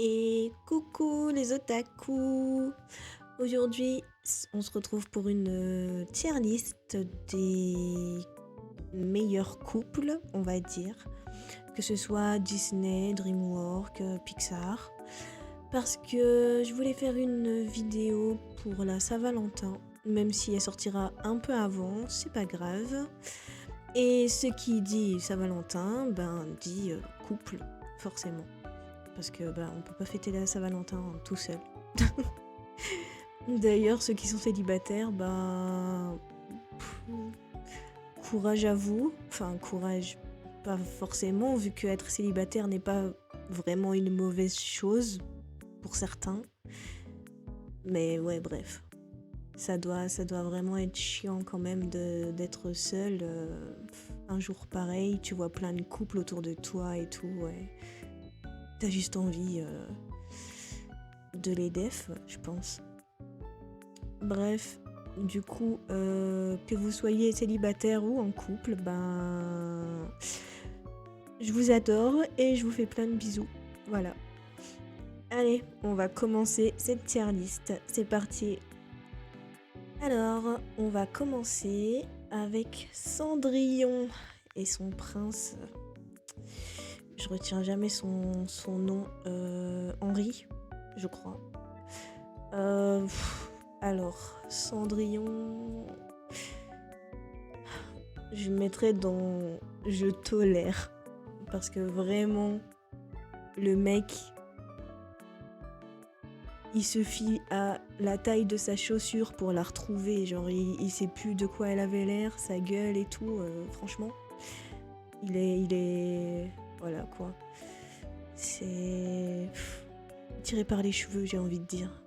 Et coucou les otaku! Aujourd'hui, on se retrouve pour une tier list des meilleurs couples, on va dire, que ce soit Disney, DreamWorks, Pixar, parce que je voulais faire une vidéo pour la Saint-Valentin, même si elle sortira un peu avant, c'est pas grave. Et ce qui dit Saint-Valentin, dit couple, forcément. Parce que on peut pas fêter la Saint-Valentin tout seul. D'ailleurs, ceux qui sont célibataires, courage à vous. Enfin, courage, pas forcément, vu que être célibataire n'est pas vraiment une mauvaise chose pour certains. Mais ouais, bref. Ça doit vraiment être chiant quand même d'être seul. Un jour pareil, tu vois plein de couples autour de toi et tout, ouais. T'as juste envie de les def, je pense. Bref, du coup, que vous soyez célibataire ou en couple, je vous adore et je vous fais plein de bisous. Voilà. Allez, on va commencer cette tier list. C'est parti. Alors, on va commencer avec Cendrillon et son prince. Je retiens jamais son nom. Henri, je crois. Alors, Cendrillon, je mettrais dans je tolère. Parce que vraiment, le mec, il se fie à la taille de sa chaussure pour la retrouver. Genre, il sait plus de quoi elle avait l'air, sa gueule et tout. Franchement, il est... Voilà, quoi. C'est... tiré par les cheveux, j'ai envie de dire.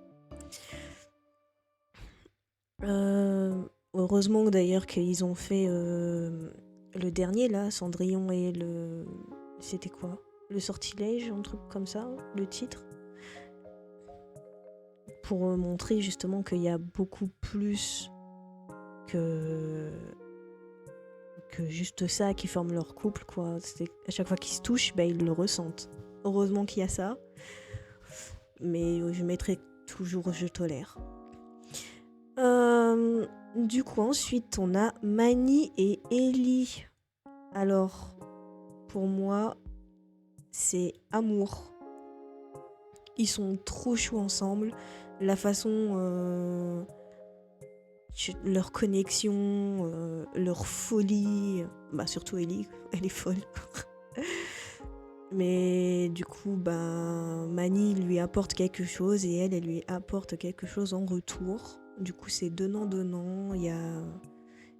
Heureusement d'ailleurs qu'ils ont fait le dernier là, Cendrillon et le... C'était quoi? Le sortilège, un truc comme ça, le titre. Pour montrer justement qu'il y a beaucoup plus que juste ça qui forme leur couple, quoi. C'est à chaque fois qu'ils se touchent, ils le ressentent. Heureusement qu'il y a ça. Mais je mettrai toujours je tolère. Du coup, ensuite, on a Mani et Ellie. Alors, pour moi, c'est amour. Ils sont trop choux ensemble. La façon... leur connexion, leur folie... surtout Ellie, elle est folle. Mais du coup, Mani lui apporte quelque chose et elle lui apporte quelque chose en retour. Du coup, c'est donnant-donnant, il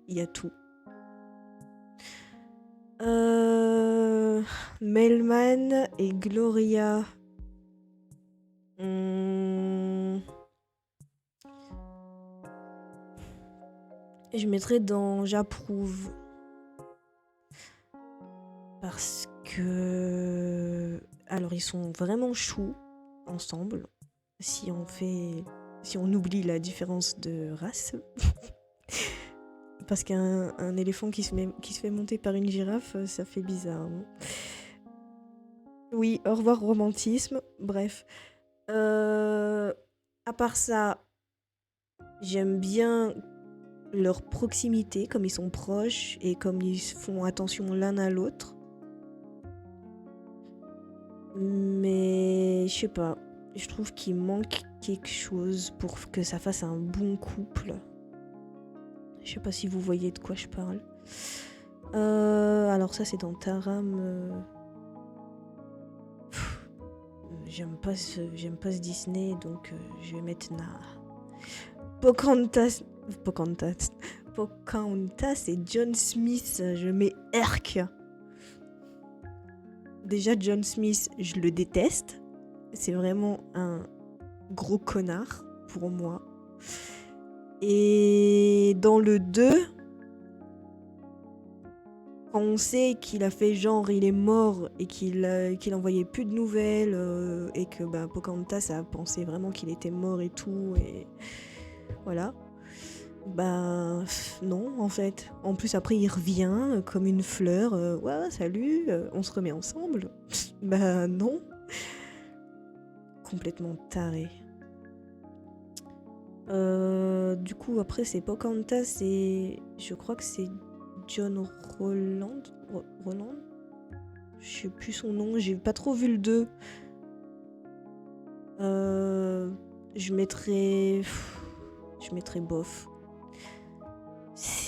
y a tout. Melman et Gloria. Je mettrais dans j'approuve. Parce que... Alors, ils sont vraiment choux ensemble. Si on oublie la différence de race. Parce qu'un éléphant qui se fait monter par une girafe, ça fait bizarre. Hein. Oui, au revoir romantisme. Bref. À part ça, j'aime bien leur proximité, comme ils sont proches et comme ils font attention l'un à l'autre. Mais je sais pas, je trouve qu'il manque quelque chose pour que ça fasse un bon couple. Je sais pas si vous voyez de quoi je parle. Alors ça c'est dans Taram. J'aime pas ce Disney, donc je vais mettre Na. Pocahontas et John Smith, je mets Herc. Déjà John Smith, je le déteste. C'est vraiment un gros connard pour moi. Et dans le 2, quand on sait qu'il a fait genre il est mort et qu'il envoyait plus de nouvelles et que Pocahontas a pensé vraiment qu'il était mort et tout et voilà. Non en fait. En plus après il revient comme une fleur. Ouais salut, on se remet ensemble. Non. complètement taré. Du coup, après, c'est Pocahontas, je crois que c'est John Roland. Roland. Je sais plus son nom, j'ai pas trop vu le 2. Je mettrais bof.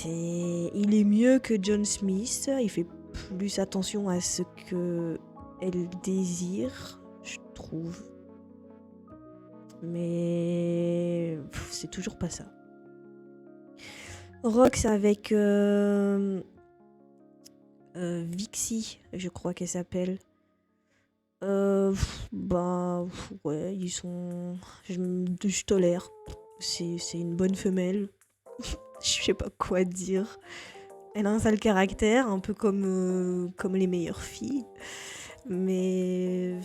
Il est mieux que John Smith, il fait plus attention à ce que elle désire, je trouve. Mais c'est toujours pas ça. Rox avec Vixie, je crois qu'elle s'appelle. Ouais, ils sont... Je tolère. C'est une bonne femelle. Je sais pas quoi dire. Elle a un sale caractère, un peu comme les meilleures filles. Mais...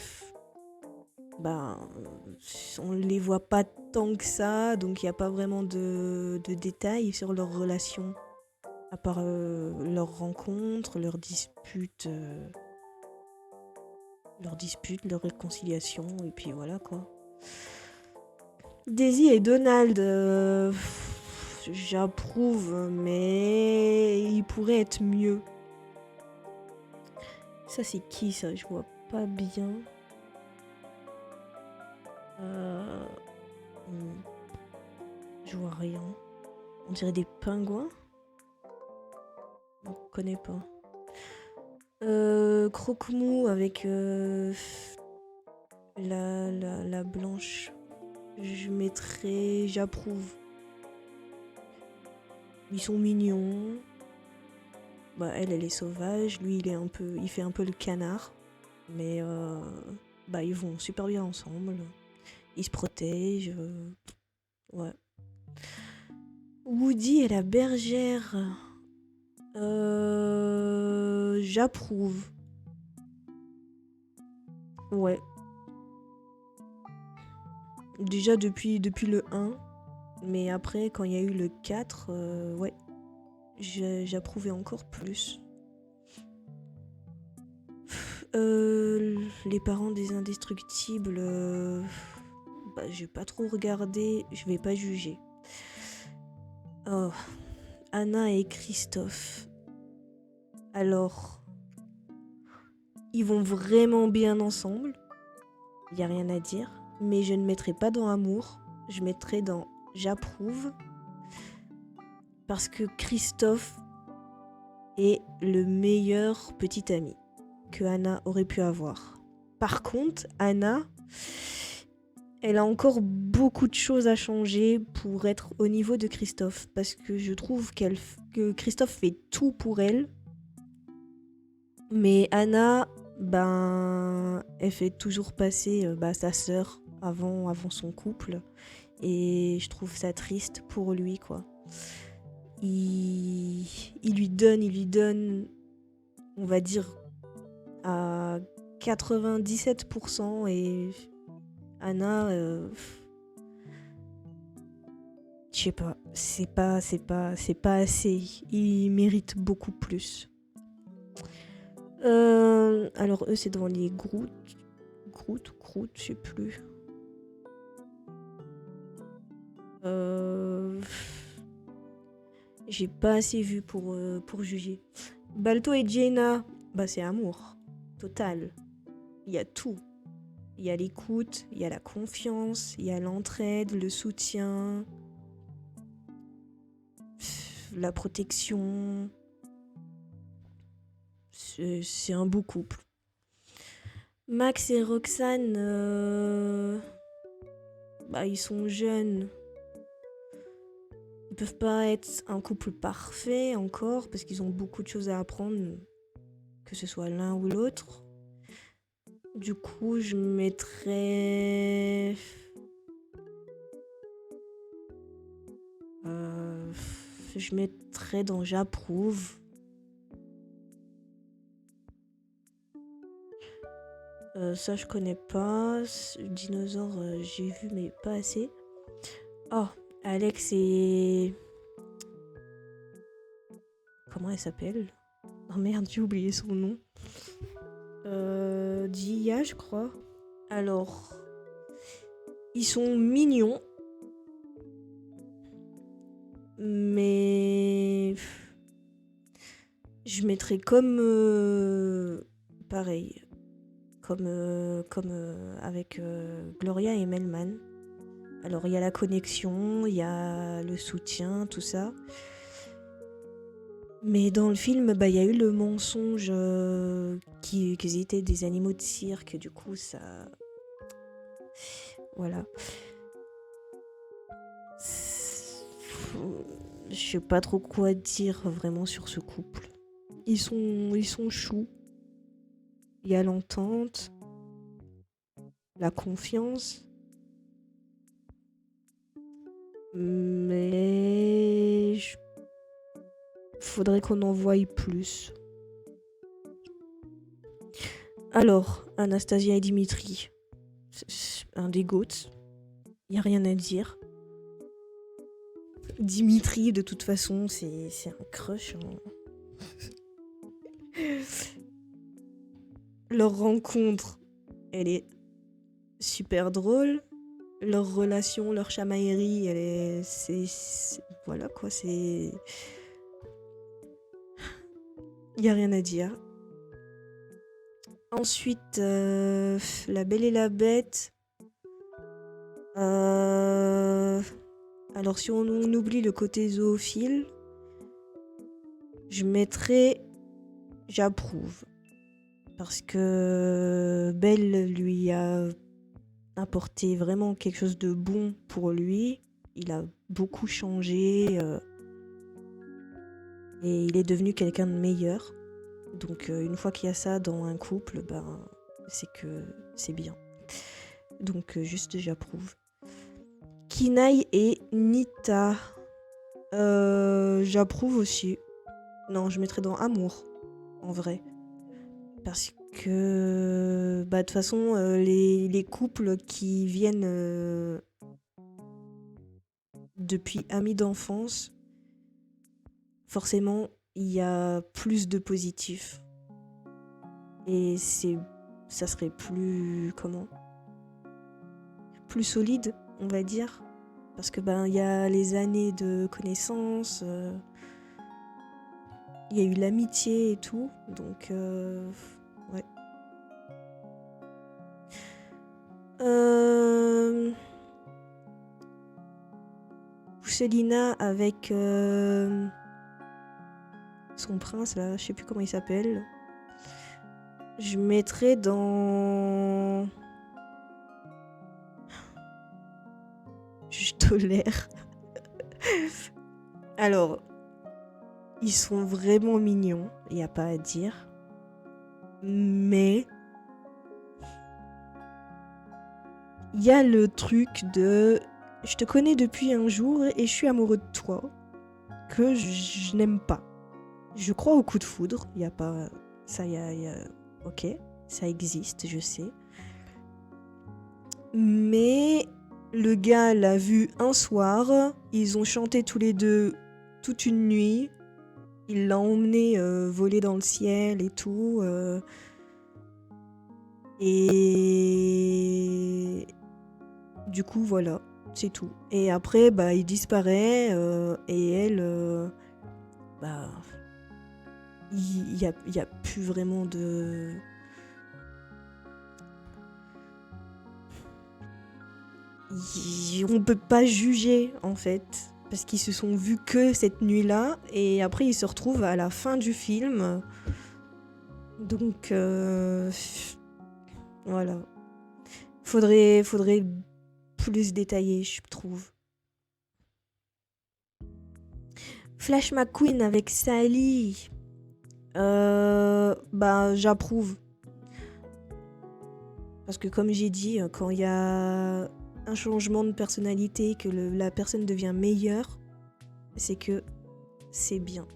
on les voit pas tant que ça, donc il n'y a pas vraiment de détails sur leur relation. À part leurs rencontres, leurs disputes, leurs réconciliations, et puis voilà quoi. Daisy et Donald, j'approuve, mais il pourrait être mieux. Ça c'est qui ça? Je vois pas bien. Je vois rien. On dirait des pingouins. On connaît pas. Croque-mou avec la blanche. J'approuve. Ils sont mignons. Elle est sauvage. Lui, il fait un peu le canard. Mais ils vont super bien ensemble. Ils se protègent. Ouais. Woody et la bergère. J'approuve. Ouais. Déjà depuis le 1. Mais après, quand il y a eu le 4, ouais. J'approuvais encore plus. Les parents des indestructibles, j'ai pas trop regardé, je vais pas juger. Oh, Anna et Christophe. Alors, ils vont vraiment bien ensemble, y a rien à dire, mais je ne mettrai pas dans amour, je mettrai dans j'approuve, parce que Christophe est le meilleur petit ami que Anna aurait pu avoir. Par contre, Anna, elle a encore beaucoup de choses à changer pour être au niveau de Christophe. Parce que je trouve que Christophe fait tout pour elle. Mais Anna, elle fait toujours passer sa sœur avant son couple. Et je trouve ça triste pour lui, quoi. Il lui donne, on va dire, à 97%, et Anna, je sais pas, c'est pas assez. Il mérite beaucoup plus. Alors eux, c'est dans les Groot, je sais plus. J'ai pas assez vu pour juger. Balto et Jaina, c'est amour total. Il y a tout. Il y a l'écoute, il y a la confiance, il y a l'entraide, le soutien, la protection. C'est un beau couple. Max et Roxane, ils sont jeunes. Ils peuvent pas être un couple parfait encore parce qu'ils ont beaucoup de choses à apprendre, que ce soit l'un ou l'autre. Du coup, je mettrais... dans j'approuve. Ça, je connais pas. Dinosaure, j'ai vu, mais pas assez. Oh, Alex et... Comment elle s'appelle? Oh merde, j'ai oublié son nom. Dia, je crois. Alors, Ils sont mignons, mais je mettrais comme pareil, comme avec Gloria et Melman. Alors il y a la connexion, il y a le soutien, tout ça. Mais dans le film, il y a eu le mensonge qu'ils étaient des animaux de cirque, du coup ça... Voilà. Je sais pas trop quoi dire vraiment sur ce couple. Ils sont choux. Il y a l'entente, la confiance. Mais faudrait qu'on en voie plus. Alors, Anastasia et Dimitri, c'est un des goats. Y a rien à dire. Dimitri, de toute façon, c'est un crush. Leur rencontre, elle est super drôle. Leur relation, leur chamaillerie, elle est... voilà quoi, c'est... Y a rien à dire. Ensuite, La Belle et la Bête. Alors si on oublie le côté zoophile, je mettrais j'approuve. Parce que Belle lui a apporté vraiment quelque chose de bon pour lui. Il a beaucoup changé et il est devenu quelqu'un de meilleur. Donc une fois qu'il y a ça dans un couple, c'est que c'est bien. Donc juste j'approuve. Kinaï et Nita. J'approuve aussi. Non, je mettrais dans amour, en vrai. Parce que, de toute façon, les couples qui viennent depuis amis d'enfance, forcément, il y a plus de positifs. Et ça serait plus, plus solide, on va dire. Parce que, il y a les années de connaissances, il y a eu l'amitié et tout, donc, ouais. Pousselina avec son prince, là, je sais plus comment il s'appelle. Je mettrais dans... Je tolère. Alors, ils sont vraiment mignons, il n'y a pas à dire. Mais... il y a le truc de... je te connais depuis un jour et je suis amoureux de toi. Que je n'aime pas. Je crois au coup de foudre, il n'y a pas... ça, il y a... ok, ça existe, je sais. Mais le gars l'a vu un soir, ils ont chanté tous les deux toute une nuit, il l'a emmené voler dans le ciel et tout. Et du coup, voilà, c'est tout. Et après, il disparaît et elle, il y a plus vraiment de... on peut pas juger en fait parce qu'ils se sont vus que cette nuit-là et après ils se retrouvent à la fin du film, donc voilà, faudrait plus détailler, je trouve. Flash McQueen avec Sally, j'approuve parce que comme j'ai dit, quand il y a un changement de personnalité, que la personne devient meilleure, c'est que c'est bien.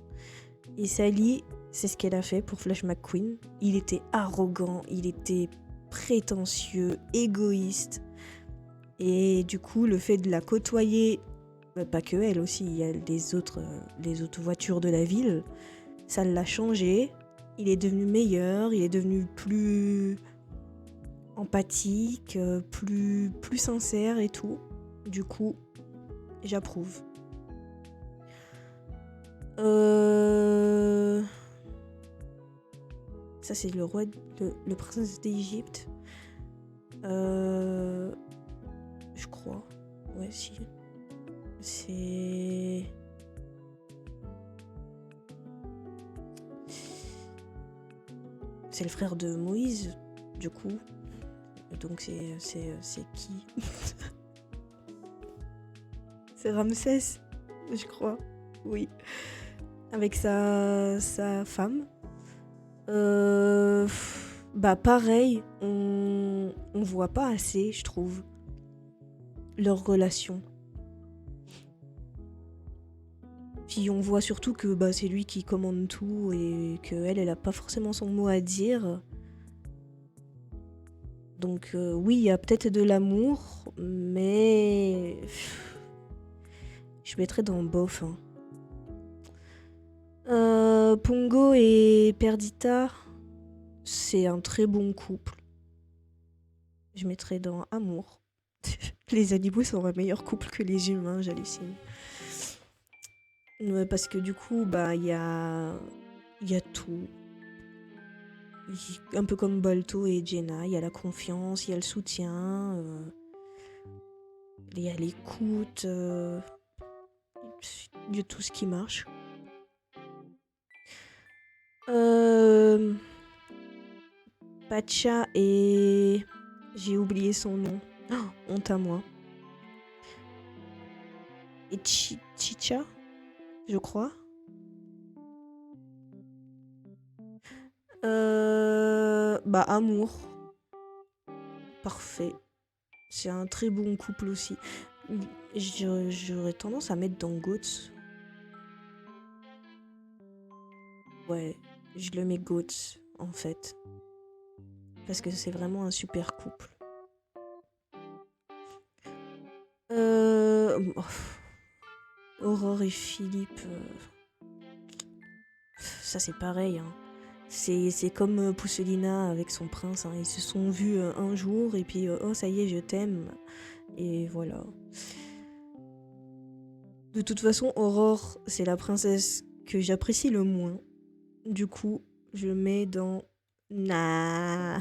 Et Sally, c'est ce qu'elle a fait pour Flash McQueen. Il était arrogant, il était prétentieux, égoïste. Et du coup, le fait de la côtoyer, pas que elle aussi, il y a les autres voitures de la ville, ça l'a changé. Il est devenu meilleur, il est devenu plus empathique, plus sincère et tout. Du coup, j'approuve. Ça, c'est le prince d'Égypte. Je crois. Ouais, si. C'est... C'est le frère de Moïse, du coup. Donc c'est qui? C'est Ramsès, je crois. Oui. Avec sa femme. Bah pareil, on voit pas assez, je trouve, leur relation. Puis on voit surtout que bah, c'est lui qui commande tout et qu'elle, elle a pas forcément son mot à dire. Donc oui, il y a peut-être de l'amour, mais je mettrais dans bof. Hein. Pongo et Perdita, c'est un très bon couple. Je mettrais dans amour. Les animaux sont un meilleur couple que les humains, j'hallucine. Ouais, parce que du coup, bah, il y a tout. Un peu comme Balto et Jenna, il y a la confiance, il y a le soutien, il y a l'écoute, il y a tout ce qui marche. Pacha et... J'ai oublié son nom. Oh, honte à moi. Et Chicha, je crois. Bah, amour. Parfait. C'est un très bon couple aussi. J'aurais tendance à mettre dans Goats. Ouais, je le mets Goats, en fait. Parce que c'est vraiment un super couple. Aurore et Philippe... ça, c'est pareil, hein. C'est comme Pousselina avec son prince. Hein. Ils se sont vus un jour et puis oh ça y est, je t'aime. Et voilà. De toute façon, Aurore, c'est la princesse que j'apprécie le moins. Du coup, je mets dans... Nah.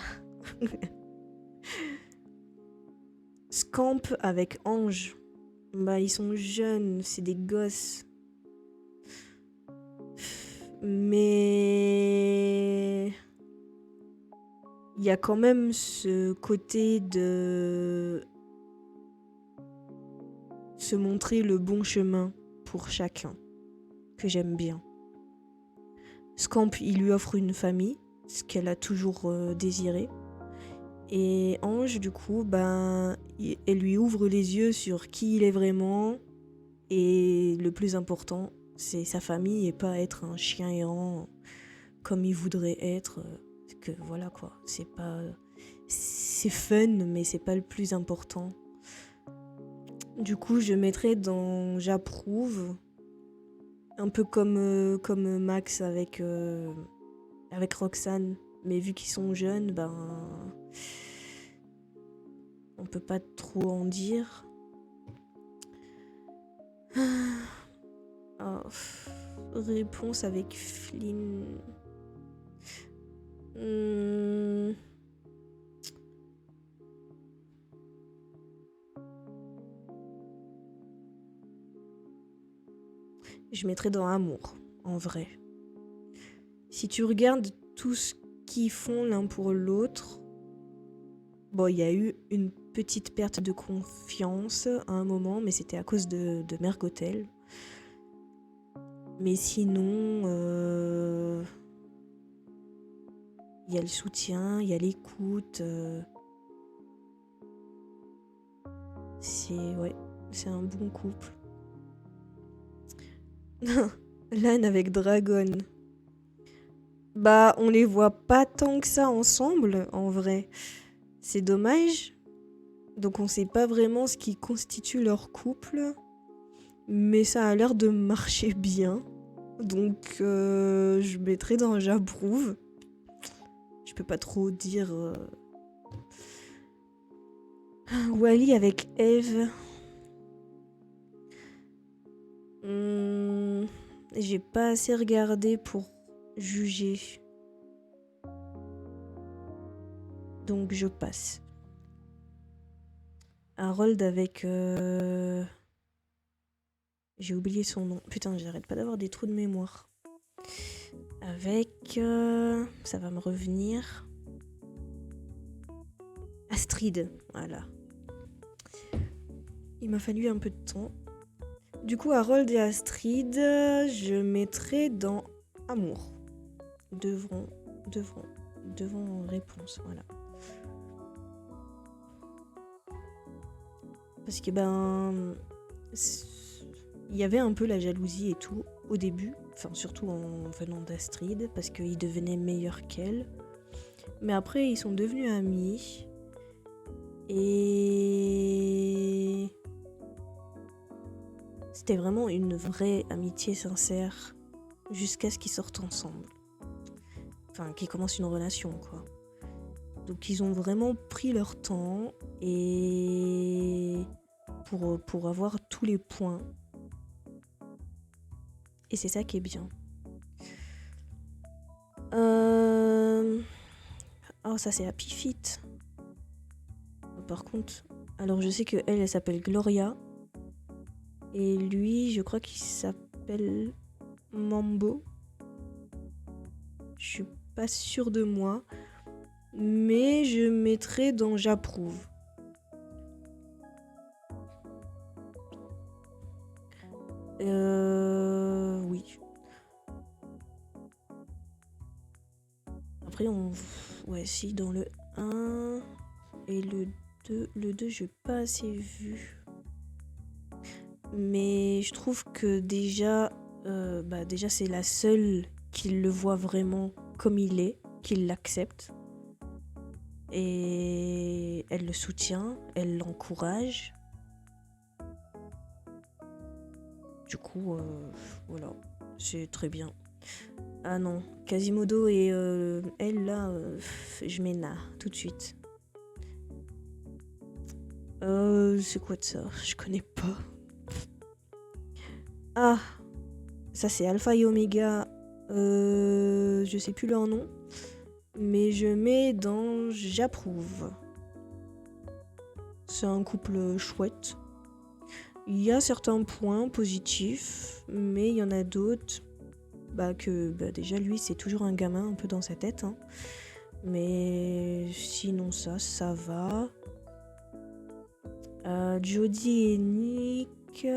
Scamp avec Ange. Bah, ils sont jeunes, c'est des gosses. Mais... il y a quand même ce côté de se montrer le bon chemin pour chacun, que j'aime bien. Scamp, il lui offre une famille, ce qu'elle a toujours désiré. Et Ange, du coup, ben, elle lui ouvre les yeux sur qui il est vraiment. Et le plus important, c'est sa famille et pas être un chien errant comme il voudrait être. Que voilà quoi, c'est pas... c'est fun, mais c'est pas le plus important. Du coup, je mettrais dans j'approuve. Un peu comme Max avec Roxane. Mais vu qu'ils sont jeunes, ben... on peut pas trop en dire. Oh, réponse avec Flynn. Je mettrais dans amour, en vrai. Si tu regardes tout ce qu'ils font l'un pour l'autre, bon, il y a eu une petite perte de confiance à un moment, mais c'était à cause de Mergotel. Mais sinon, il y a le soutien, il y a l'écoute. C'est un bon couple. Lan avec Dragon. Bah, on les voit pas tant que ça ensemble, en vrai. C'est dommage. Donc on sait pas vraiment ce qui constitue leur couple. Mais ça a l'air de marcher bien. Donc je mettrai dans j'approuve. Je peux pas trop dire Wally avec Eve. J'ai pas assez regardé pour juger. Donc je passe. Harold avec... J'ai oublié son nom. Putain, j'arrête pas d'avoir des trous de mémoire. Avec... Ça va me revenir. Astrid, voilà. Il m'a fallu un peu de temps. Du coup, Harold et Astrid, je mettrai dans Amour. Devant réponse, voilà. Parce que il y avait un peu la jalousie et tout au début, enfin surtout en venant d'Astrid, parce qu'il devenait meilleur qu'elle. Mais après, ils sont devenus amis. Et c'était vraiment une vraie amitié sincère jusqu'à ce qu'ils sortent ensemble. Enfin, qu'ils commencent une relation, quoi. Donc ils ont vraiment pris leur temps et pour avoir tous les points. Et c'est ça qui est bien. Oh, ça c'est Happy Feet. Par contre, alors je sais que elle s'appelle Gloria. Et lui, je crois qu'il s'appelle Mambo. Je suis pas sûre de moi. Mais je mettrai dans j'approuve. Oui. Après, ouais, si, dans le 1 et le 2. Le 2, je n'ai pas assez vu. Mais je trouve que déjà c'est la seule qui le voit vraiment comme il est, qui l'accepte. Et elle le soutient, elle l'encourage. Du coup, voilà, c'est très bien. Ah non, Quasimodo et elle, là, je mets Na, tout de suite. C'est quoi de ça? Je connais pas. Ah, ça c'est Alpha et Omega, je sais plus leur nom. Mais je mets dans j'approuve. C'est un couple chouette. Il y a certains points positifs, mais il y en a d'autres déjà lui c'est toujours un gamin un peu dans sa tête. Hein. Mais sinon ça va. Jodie et Nick,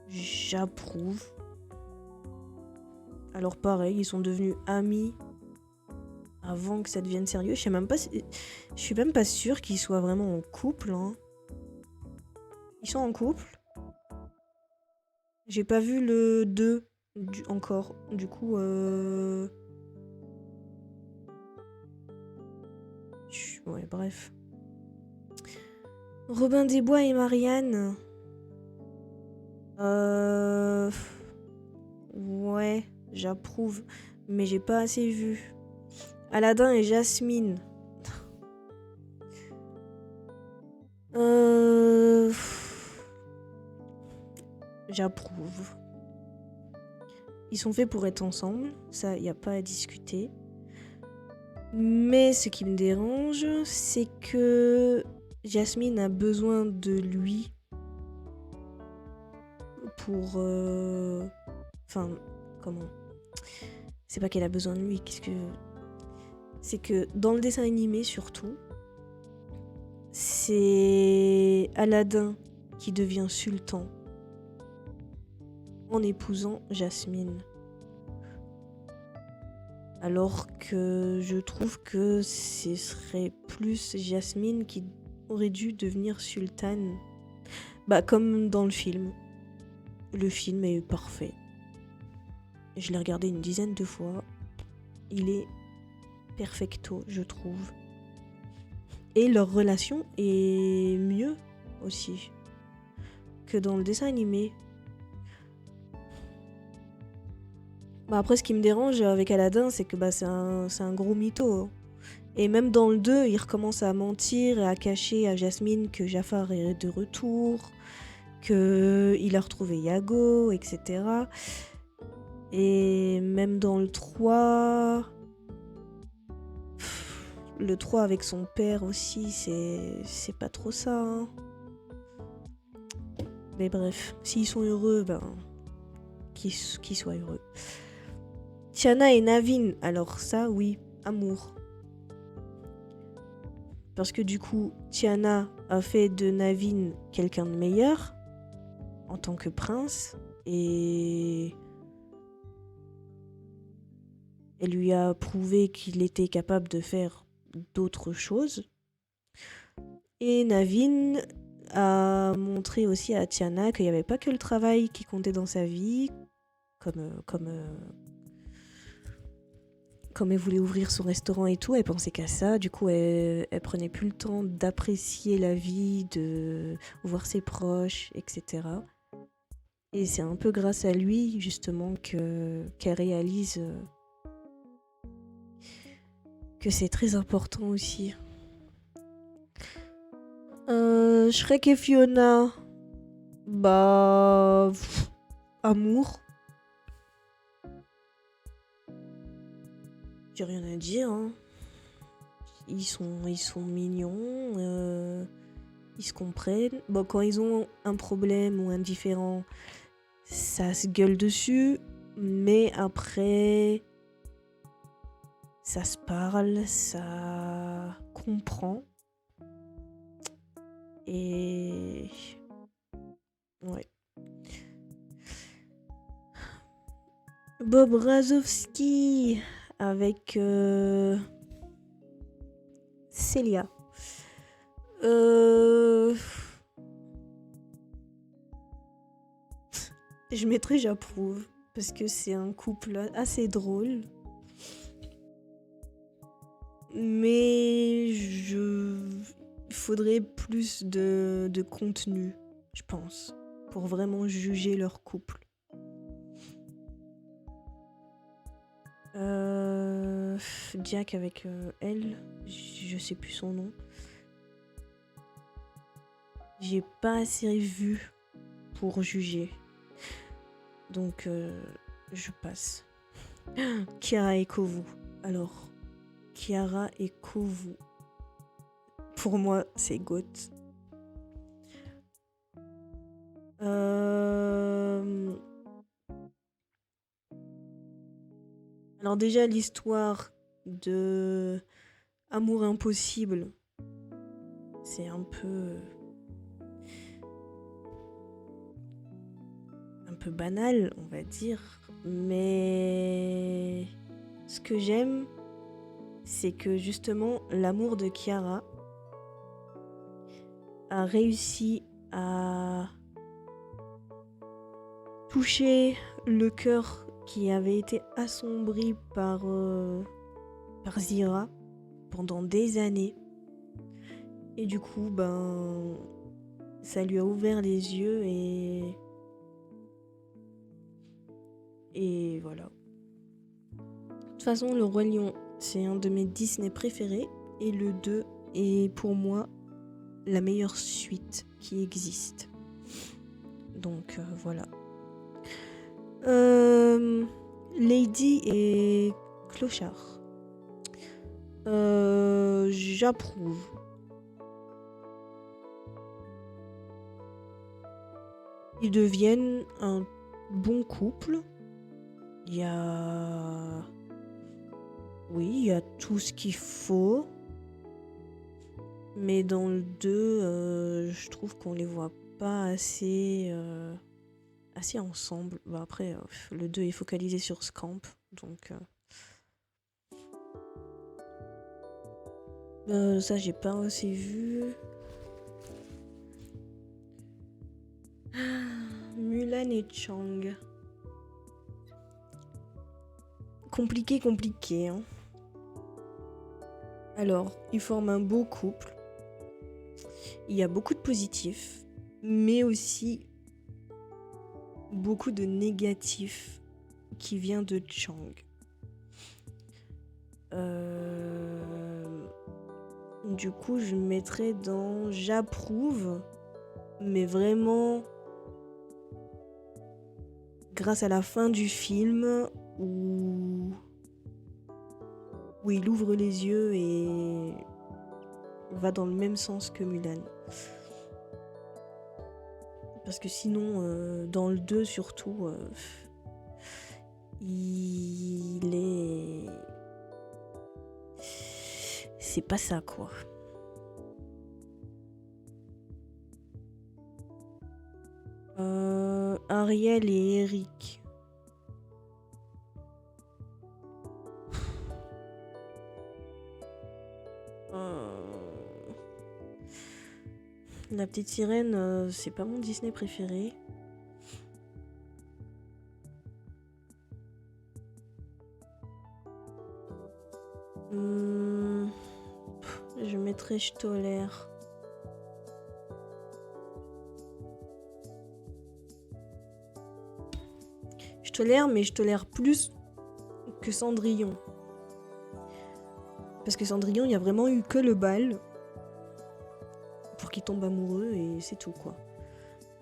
j'approuve. Alors pareil, ils sont devenus amis avant que ça devienne sérieux. Je suis même pas sûre qu'ils soient vraiment en couple. Hein. Ils sont en couple. J'ai pas vu le 2 encore. Du coup, ouais, bref. Robin des Bois et Marianne. Ouais, j'approuve. Mais j'ai pas assez vu. Aladdin et Jasmine. J'approuve. Ils sont faits pour être ensemble, ça, y a pas à discuter. Mais ce qui me dérange, c'est que Jasmine a besoin de lui pour... Enfin, comment? C'est pas qu'elle a besoin de lui, c'est que dans le dessin animé surtout, c'est Aladdin qui devient sultan en épousant Jasmine. Alors que je trouve que ce serait plus Jasmine qui aurait dû devenir sultane. Comme dans le film. Le film est parfait. Je l'ai regardé une dizaine de fois. Il est perfecto, je trouve. Et leur relation est mieux aussi que dans le dessin animé. Après, ce qui me dérange avec Aladdin, c'est que c'est un gros mytho. Et même dans le 2, il recommence à mentir et à cacher à Jasmine que Jafar est de retour, qu'il a retrouvé Yago, etc. Et même dans le 3... Le 3 avec son père aussi, c'est pas trop ça. Hein. Mais bref, s'ils sont heureux, ben... qu'ils soient heureux. Tiana et Naveen, alors ça, oui, amour. Parce que du coup, Tiana a fait de Naveen quelqu'un de meilleur en tant que prince et elle lui a prouvé qu'il était capable de faire d'autres choses. Et Naveen a montré aussi à Tiana qu'il n'y avait pas que le travail qui comptait dans sa vie, comme elle voulait ouvrir son restaurant et tout, elle pensait qu'à ça. Du coup, elle prenait plus le temps d'apprécier la vie, de voir ses proches, etc. Et c'est un peu grâce à lui, justement, qu'elle réalise que c'est très important aussi. Shrek et Fiona, bah... amour. J'ai rien à dire, hein. Ils sont mignons, ils se comprennent. Bon, quand ils ont un problème ou un différend, ça se gueule dessus, mais après, ça se parle, ça comprend. Et... ouais. Bob Razowski avec Célia. Je mettrai j'approuve parce que c'est un couple assez drôle. Mais il faudrait plus de contenu, je pense, pour vraiment juger leur couple. Jack avec elle, je sais plus son nom. J'ai pas assez vu pour juger. Donc je passe. Kiara et Kovu. Alors, Kiara et Kovu. Pour moi, c'est GOAT. Alors déjà, l'histoire de Amour impossible, c'est un peu banal, on va dire. Mais ce que j'aime, c'est que justement, l'amour de Kiara a réussi à toucher le cœur qui avait été assombri par Zira pendant des années. Et du coup, ben, ça lui a ouvert les yeux et voilà. De toute façon, Le Roi Lion, c'est un de mes Disney préférés. Et le 2 est pour moi la meilleure suite qui existe. Donc voilà. Lady et Clochard. J'approuve. Ils deviennent un bon couple. Il y a... oui, il y a tout ce qu'il faut. Mais dans le 2, je trouve qu'on les voit pas assez ensemble. Bah après, le 2 est focalisé sur Scamp. Donc... ça, j'ai pas assez vu. Mulan et Chang. Compliqué, hein. Alors, ils forment un beau couple. Il y a beaucoup de positifs, mais aussi beaucoup de négatifs qui vient de Chang. Du coup, je mettrais dans j'approuve, mais vraiment grâce à la fin du film où il ouvre les yeux et va dans le même sens que Mulan. Parce que sinon, dans le 2 surtout, il est... C'est pas ça, quoi. Ariel et Eric. La petite sirène, c'est pas mon Disney préféré. Je mettrais Je tolère. Je tolère, mais je tolère plus que Cendrillon. Parce que Cendrillon, il y a vraiment eu que le bal pour qu'il tombe amoureux et c'est tout, quoi.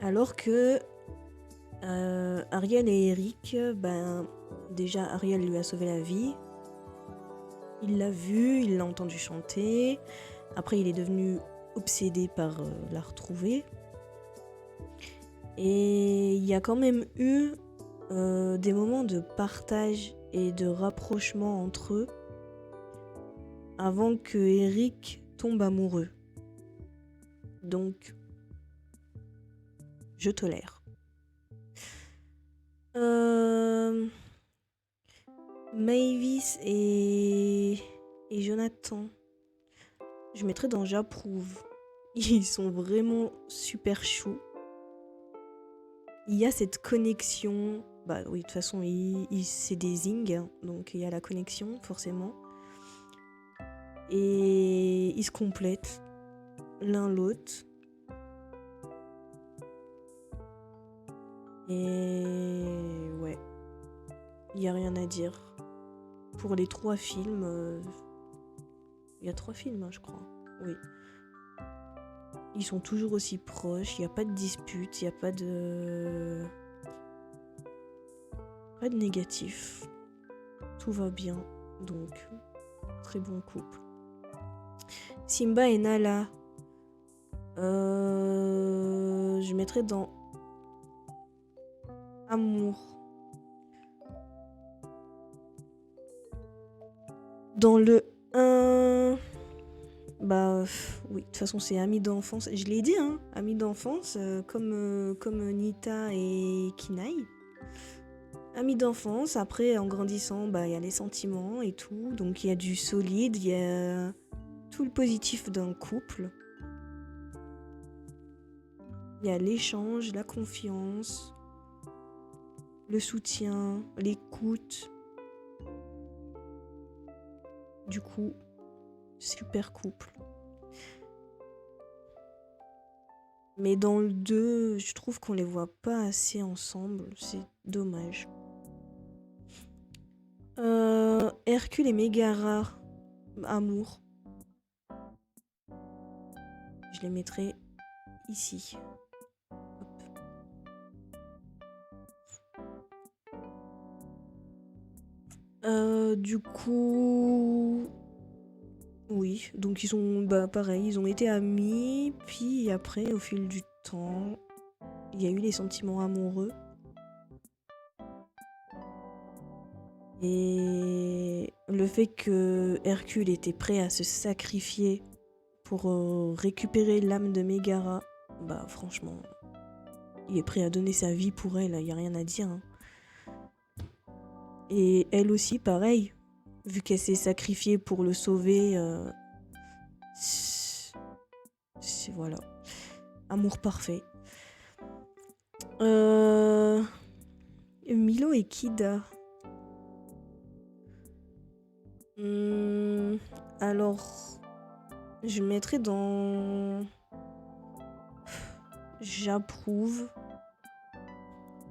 Alors que Ariel et Eric, ben déjà Ariel lui a sauvé la vie. Il l'a vu, il l'a entendu chanter. Après, il est devenu obsédé par la retrouver. Et il y a quand même eu des moments de partage et de rapprochement entre eux avant que Eric tombe amoureux. Donc, je tolère. Mavis et Jonathan, je mettrais dans j'approuve. Ils sont vraiment super choux. Il y a cette connexion. Bah oui, de toute façon, c'est des Zing, hein, donc il y a la connexion, forcément. Et ils se complètent l'un l'autre. Et ouais, il n'y a rien à dire. Pour les 3 films, il y a 3 films, hein, je crois. Oui. Ils sont toujours aussi proches, il n'y a pas de dispute, il n'y a pas de négatif. Tout va bien, donc très bon couple. Simba et Nala, je mettrais dans amour. Dans le 1, bah oui, de toute façon c'est amis d'enfance. Je l'ai dit, hein, amis d'enfance, comme Nita et Kinai. Amis d'enfance, après en grandissant, bah il y a les sentiments et tout. Donc il y a du solide, il y a tout le positif d'un couple. Il y a l'échange, la confiance, le soutien, l'écoute. Du coup, super couple. Mais dans le 2, je trouve qu'on les voit pas assez ensemble. C'est dommage. Hercule et Mégara, amour. Je les mettrai ici. Du coup... Oui, donc ils sont pareil, ils ont été amis, puis après, au fil du temps, il y a eu les sentiments amoureux. Et le fait que Hercule était prêt à se sacrifier pour récupérer l'âme de Mégara, bah franchement, il est prêt à donner sa vie pour elle, il n'y a rien à dire. Hein. Et elle aussi, pareil, vu qu'elle s'est sacrifiée pour le sauver, c'est voilà, amour parfait. Milo et Kida. Alors, je mettrais dans... J'approuve.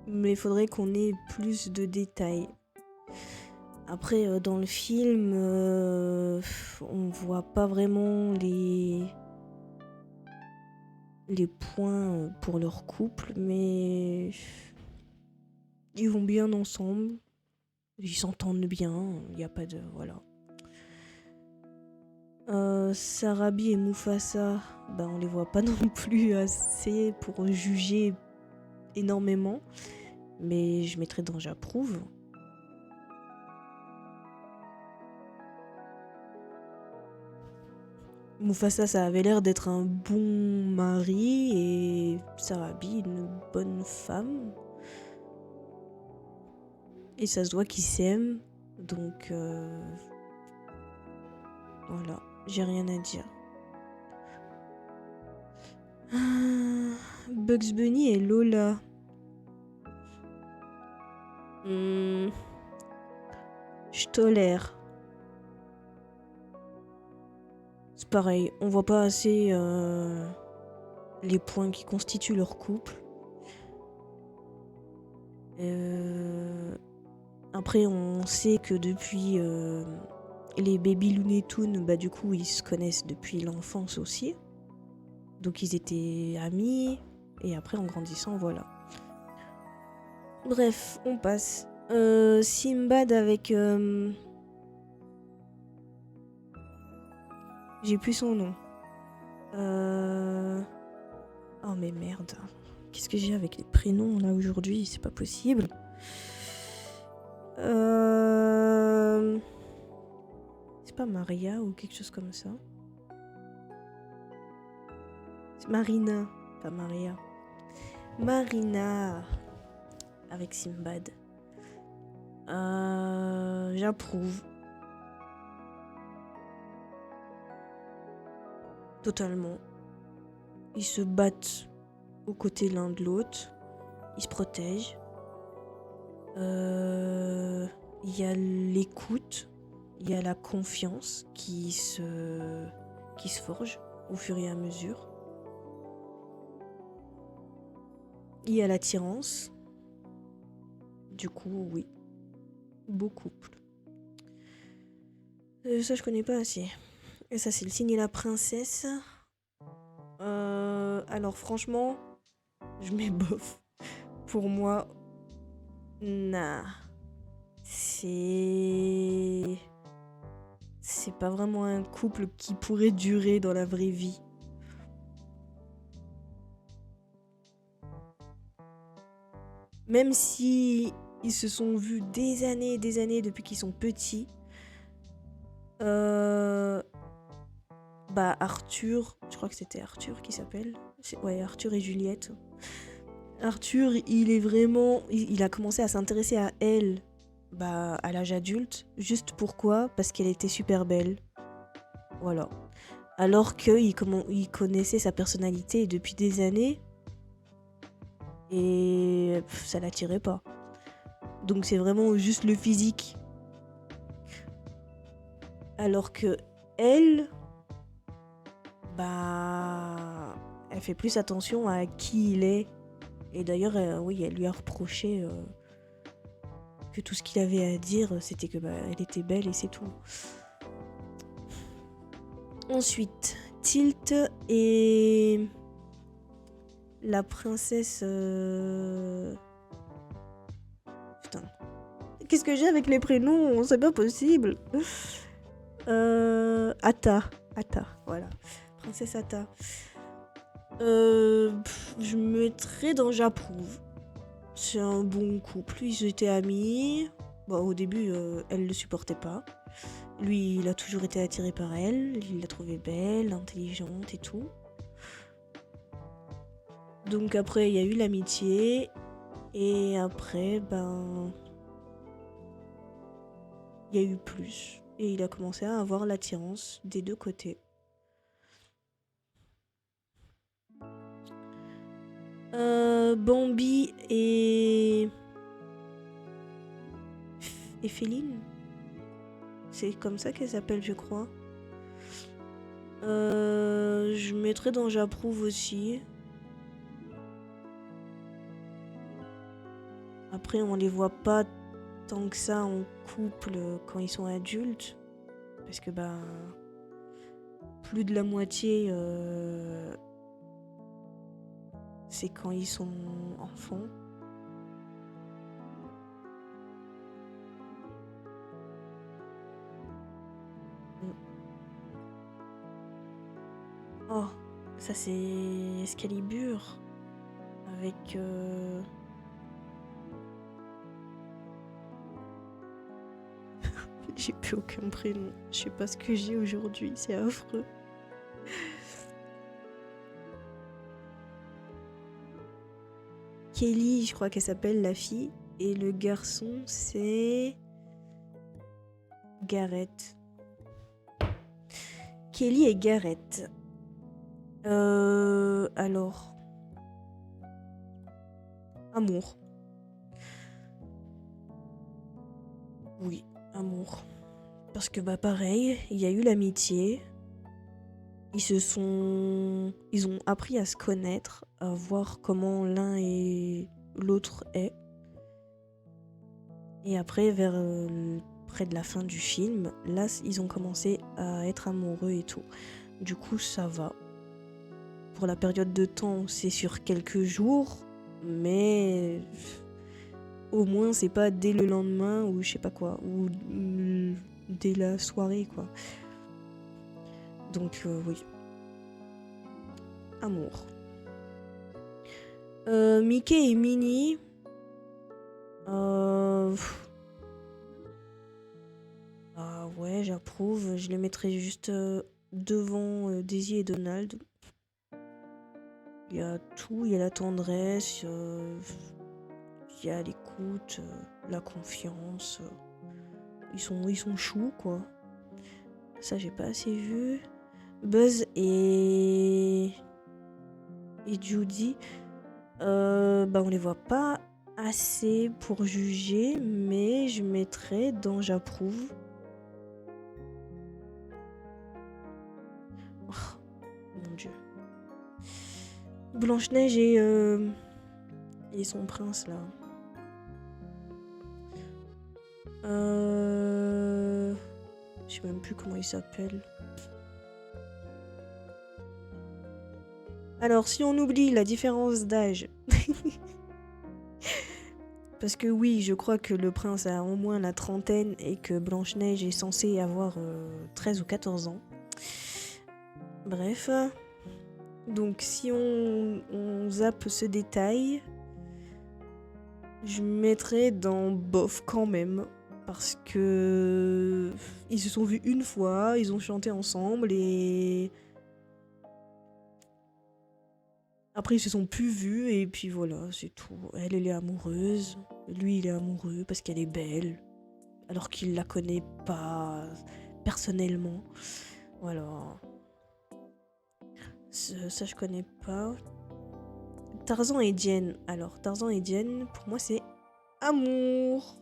Mais il faudrait qu'on ait plus de détails. Après, dans le film, on voit pas vraiment les points pour leur couple, mais ils vont bien ensemble. Ils s'entendent bien, il n'y a pas de... Voilà. Sarabi et Mufasa, on les voit pas non plus assez pour juger énormément. Mais je mettrais dans j'approuve. Mufasa, ça avait l'air d'être un bon mari et Sarabi, une bonne femme. Et ça se voit qu'ils s'aiment. Donc, voilà, j'ai rien à dire. Bugs Bunny et Lola. Je tolère. C'est pareil, on voit pas assez les points qui constituent leur couple. Après, on sait que depuis les Baby Looney Tunes, du coup, ils se connaissent depuis l'enfance aussi. Donc, ils étaient amis. Et après, en grandissant, voilà. Bref, on passe. Simbad avec... J'ai plus son nom. Oh mais merde. Qu'est-ce que j'ai avec les prénoms là aujourd'hui? C'est pas possible. C'est pas Maria ou quelque chose comme ça? C'est Marina, pas Maria. Marina avec Simbad. J'approuve. Totalement. Ils se battent aux côtés l'un de l'autre. Ils se protègent. Il y a l'écoute. Il y a la confiance qui se forge au fur et à mesure. Il y a l'attirance. Du coup, oui. Beau couple. Ça, je connais pas assez. Et ça, c'est le cygne et la princesse. Alors, franchement, je mets bof. Pour moi, nah. C'est pas vraiment un couple qui pourrait durer dans la vraie vie. Même si ils se sont vus des années et des années depuis qu'ils sont petits. Arthur, je crois que c'était Arthur qui s'appelle. Ouais, Arthur et Juliette. Arthur, il a commencé à s'intéresser à elle à l'âge adulte. Juste pourquoi? Parce qu'elle était super belle. Voilà. Alors qu'il connaissait sa personnalité depuis des années. Et ça l'attirait pas. Donc c'est vraiment juste le physique. Alors que elle, elle fait plus attention à qui il est. Et d'ailleurs, oui, elle lui a reproché que tout ce qu'il avait à dire, c'était que elle était belle et c'est tout. Ensuite, Tilt et la princesse... Putain. Qu'est-ce que j'ai avec les prénoms? C'est pas possible. Atta, voilà. Princesse Atta. Je mettrais dans j'approuve. C'est un bon couple. Ils étaient amis. Au début, elle le supportait pas. Lui, il a toujours été attiré par elle. Il l'a trouvée belle, intelligente et tout. Donc après, il y a eu l'amitié. Et après, il y a eu plus. Et il a commencé à avoir l'attirance des deux côtés. Bambi et Féline. C'est comme ça qu'elle s'appelle, je crois. Je mettrais dans j'approuve aussi. Après, on les voit pas tant que ça en couple quand ils sont adultes. Parce que plus de la moitié, c'est quand ils sont enfants. Oh, ça c'est Excalibur avec j'ai plus aucun prénom. Je sais pas ce que j'ai aujourd'hui, c'est affreux. Kelly, je crois qu'elle s'appelle la fille. Et le garçon, c'est Gareth. Kelly et Gareth. Alors. Amour. Oui, amour. Parce que pareil, il y a eu l'amitié. Ils ont appris à se connaître, à voir comment l'un et l'autre est. Et après, près de la fin du film, là, ils ont commencé à être amoureux et tout. Du coup, ça va. Pour la période de temps, c'est sur quelques jours, mais au moins, c'est pas dès le lendemain ou je sais pas quoi, ou dès la soirée, quoi. Donc, oui. Amour. Mickey et Minnie. Ouais, j'approuve. Je les mettrais juste devant Daisy et Donald. Il y a tout, il y a la tendresse, il y a l'écoute, la confiance. Ils sont choux, quoi. Ça, j'ai pas assez vu. Buzz et Judy, on les voit pas assez pour juger, mais je mettrais dans j'approuve. Oh, mon Dieu. Blanche-Neige et son prince, là. Je sais même plus comment il s'appelle. Alors, si on oublie la différence d'âge... Parce que oui, je crois que le prince a au moins la trentaine et que Blanche-Neige est censée avoir 13 ou 14 ans. Bref. Donc si on zappe ce détail, je mettrais dans bof quand même. Parce que ils se sont vus une fois, ils ont chanté ensemble et... Après, ils se sont plus vus et puis voilà, c'est tout. Elle est amoureuse. Lui, il est amoureux parce qu'elle est belle. Alors qu'il la connaît pas personnellement. Voilà. Ça, je connais pas. Tarzan et Jen. Alors, Tarzan et Jen, pour moi, c'est amour.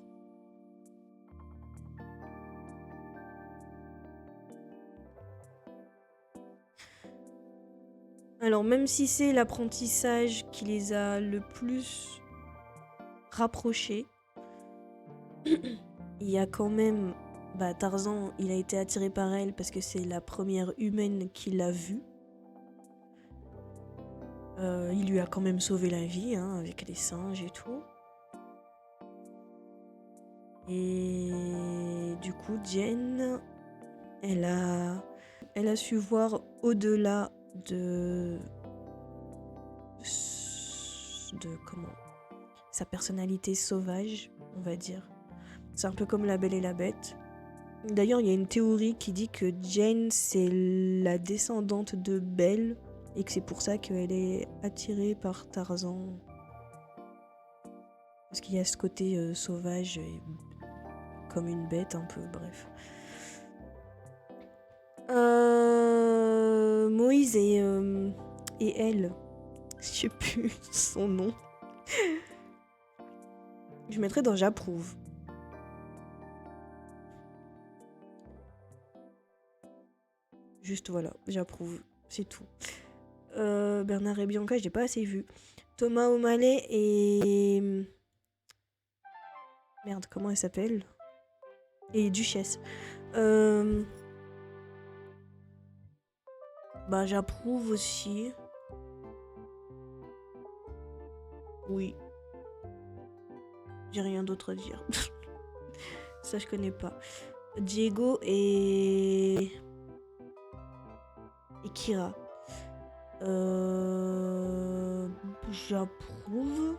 Alors, même si c'est l'apprentissage qui les a le plus rapprochés, il y a quand même... Tarzan, il a été attiré par elle parce que c'est la première humaine qu'il a vue. Il lui a quand même sauvé la vie, hein, avec les singes et tout. Et du coup, Jen, elle a su voir au-delà de comment sa personnalité sauvage, on va dire. C'est un peu comme La Belle et la Bête. D'ailleurs, il y a une théorie qui dit que Jane, c'est la descendante de Belle et que c'est pour ça qu'elle est attirée par Tarzan. Parce qu'il y a ce côté sauvage et comme une bête un peu, bref. Moïse et elle, je sais plus son nom. Je mettrais dans j'approuve. Juste voilà, j'approuve, c'est tout. Bernard et Bianca, j'ai pas assez vu. Thomas O'Malley et Merde, comment elle s'appelle? Et Duchesse. Euh, Bah, j'approuve aussi. Oui, j'ai rien d'autre à dire. Ça, je connais pas. Diego et Kira. Euh, J'approuve.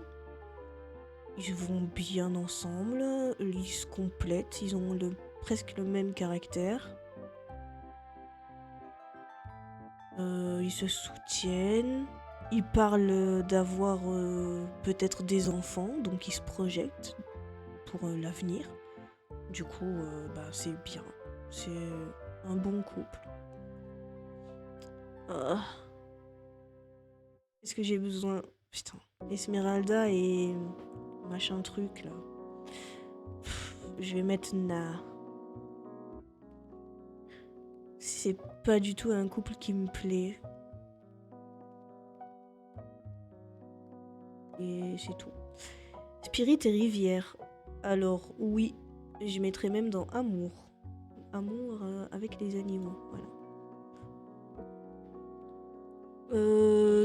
Ils vont bien ensemble. Ils se complètent. Ils ont presque le même caractère. Ils se soutiennent. Ils parlent d'avoir peut-être des enfants, donc ils se projettent pour l'avenir. Du coup, bah, c'est bien. C'est un bon couple. Ah, Est-ce que j'ai besoin... Putain. Esmeralda et machin truc, là. Je vais mettre Na. C'est pas du tout un couple qui me plaît. Et c'est tout. Spirit et Rivière. Alors, oui, je mettrais même dans Amour. Amour avec les animaux, voilà.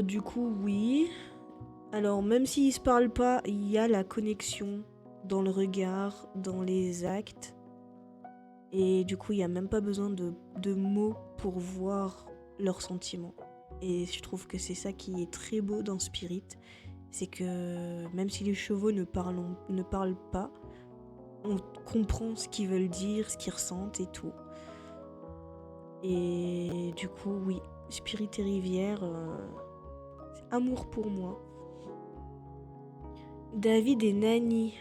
Du coup, oui. Alors, même s'ils se parlent pas, il y a la connexion dans le regard, dans les actes. Et du coup, il n'y a même pas besoin de mots pour voir leurs sentiments. Et je trouve que c'est ça qui est très beau dans Spirit. C'est que même si les chevaux ne parlent pas, on comprend ce qu'ils veulent dire, ce qu'ils ressentent et tout. Et du coup, oui, Spirit et Rivière, c'est amour pour moi. David et Nani.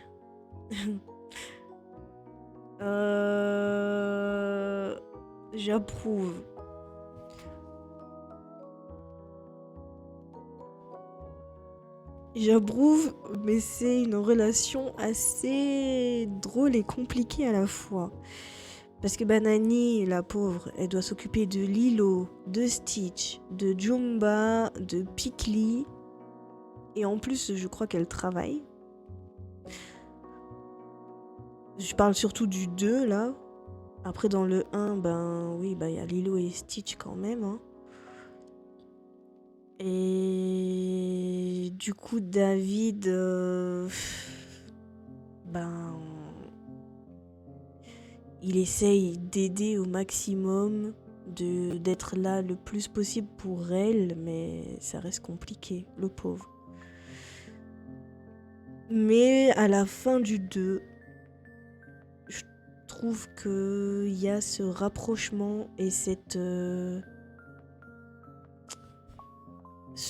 J'approuve. J'approuve, mais c'est une relation assez drôle et compliquée à la fois. Parce que Nani, la pauvre, elle doit s'occuper de Lilo, de Stitch, de Jumba, de Pikli. Et en plus, je crois qu'elle travaille. Je parle surtout du 2, là. Après, dans le 1, oui, il y a Lilo et Stitch quand même. Hein. Et du coup, David... il essaye d'aider au maximum, d'être là le plus possible pour elle, mais ça reste compliqué, le pauvre. Mais à la fin du 2, je trouve qu'il y a ce rapprochement et ce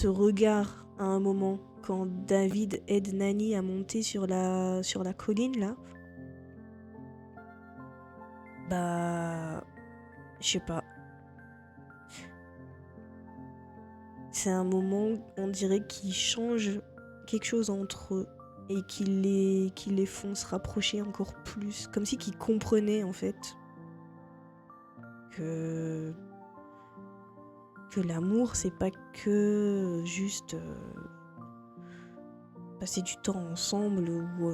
regard à un moment quand David aide Nani à monter sur la colline là. Je sais pas. C'est un moment, on dirait, qui change quelque chose entre eux et qui les font se rapprocher encore plus. Comme si qu'ils comprenaient en fait que l'amour c'est pas que juste passer du temps ensemble ou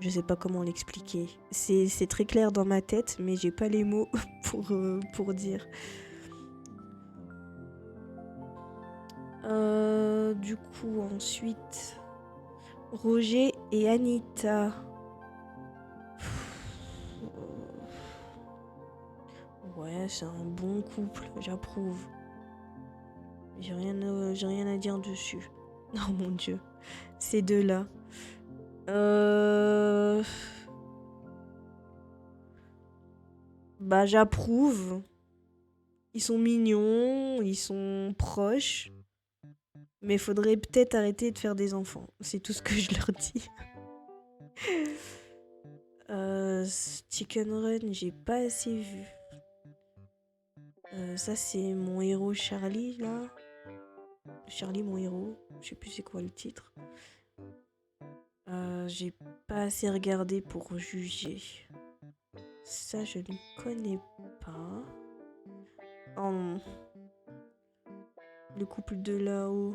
je sais pas comment l'expliquer. C'est très clair dans ma tête mais j'ai pas les mots pour dire. Du coup ensuite Roger et Anita. Ouais, c'est un bon couple, j'approuve. J'ai rien à dire dessus. Oh mon dieu, ces deux-là. J'approuve. Ils sont mignons, ils sont proches. Mais faudrait peut-être arrêter de faire des enfants. C'est tout ce que je leur dis. Chicken Run, j'ai pas assez vu. Ça, c'est mon héros Charlie, là. Charlie, mon héros. Je sais plus c'est quoi le titre. J'ai pas assez regardé pour juger. Ça, je ne connais pas. Oh, le couple de là-haut.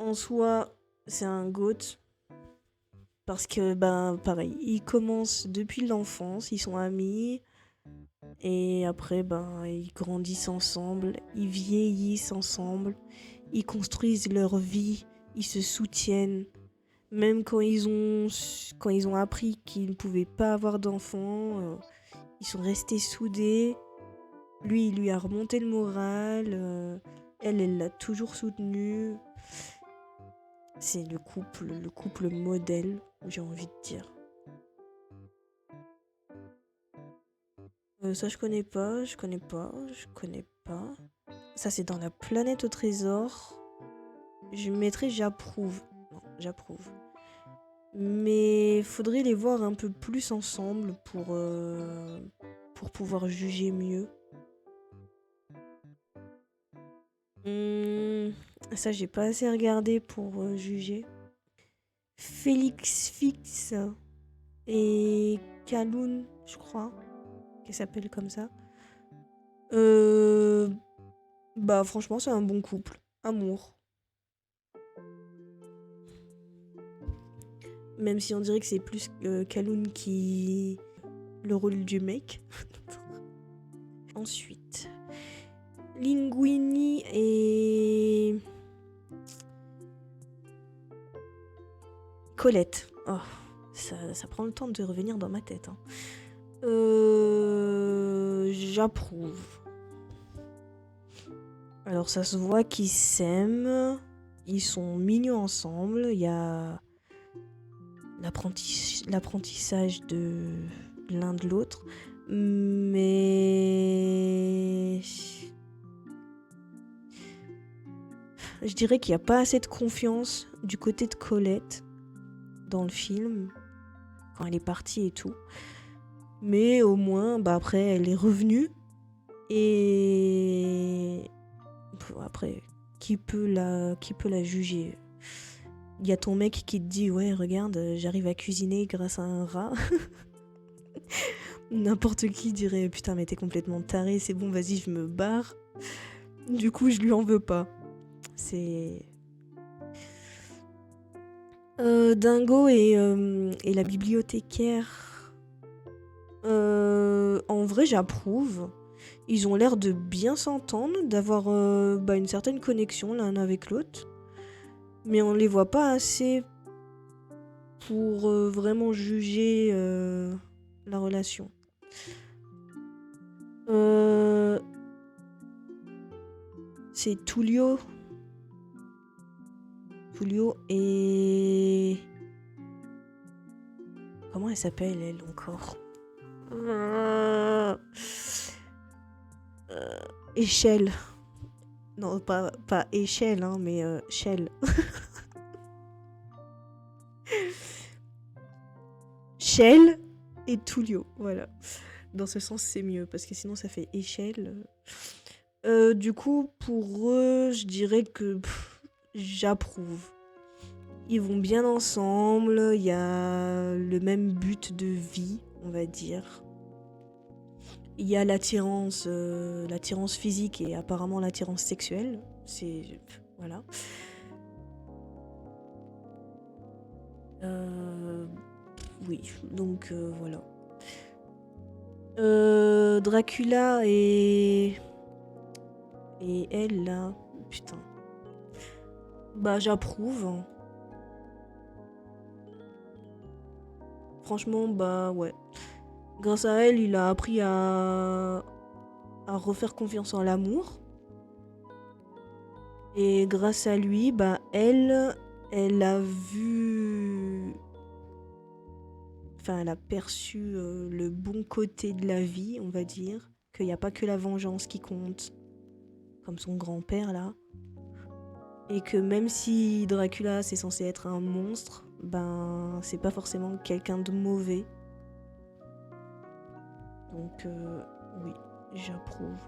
En soi, c'est un GOAT. Parce que, ben, pareil, ils commencent depuis l'enfance, ils sont amis. Et après, ben, ils grandissent ensemble, ils vieillissent ensemble, ils construisent leur vie, ils se soutiennent. Même quand ils ont appris qu'ils ne pouvaient pas avoir d'enfants, ils sont restés soudés. Lui, il lui a remonté le moral. Elle l'a toujours soutenu. C'est le couple modèle, j'ai envie de dire. Ça, je connais pas. Ça, c'est dans la planète au trésor. Je mettrais j'approuve. Non, j'approuve. Mais faudrait les voir un peu plus ensemble pour pouvoir juger mieux. Ça, j'ai pas assez regardé pour juger. Félix Fix et Kaloun, je crois, qu'elle s'appelle comme ça. Bah, franchement, c'est un bon couple. Amour. Même si on dirait que c'est plus Kaloun qui... le rôle du mec. Ensuite, Linguini et... Colette. Oh, ça prend le temps de revenir dans ma tête. Hein. J'approuve. Alors ça se voit qu'ils s'aiment. Ils sont mignons ensemble. Il y a l'apprentissage de l'un de l'autre. Mais... je dirais qu'il n'y a pas assez de confiance du côté de Colette dans le film. Quand elle est partie et tout. Mais au moins, bah après, elle est revenue. Et... après, qui peut la juger? Il y a ton mec qui te dit, ouais, regarde, j'arrive à cuisiner grâce à un rat. N'importe qui dirait, putain, mais t'es complètement taré, c'est bon, vas-y, je me barre. Du coup, je lui en veux pas. C'est... Dingo et la bibliothécaire. En vrai, j'approuve. Ils ont l'air de bien s'entendre, d'avoir une certaine connexion l'un avec l'autre. Mais on les voit pas assez pour vraiment juger la relation. C'est Tullio et... comment elle s'appelle, elle, encore? Échelle. Non, pas échelle, hein, mais Shell. Shell et Tullio, voilà. Dans ce sens, c'est mieux, parce que sinon, ça fait échelle. Du coup, pour eux, je dirais que j'approuve. Ils vont bien ensemble, il y a le même but de vie, on va dire. Il y a l'attirance physique et apparemment l'attirance sexuelle. C'est... voilà. Oui, donc voilà. Dracula et elle, là... putain. Bah, j'approuve. Franchement, bah, ouais. Grâce à elle, il a appris à refaire confiance en l'amour. Et grâce à lui, bah, elle a vu... enfin, elle a perçu le bon côté de la vie, on va dire. Qu'il n'y a pas que la vengeance qui compte. Comme son grand-père, là. Et que même si Dracula, c'est censé être un monstre, ben, c'est pas forcément quelqu'un de mauvais. Donc, oui, j'approuve.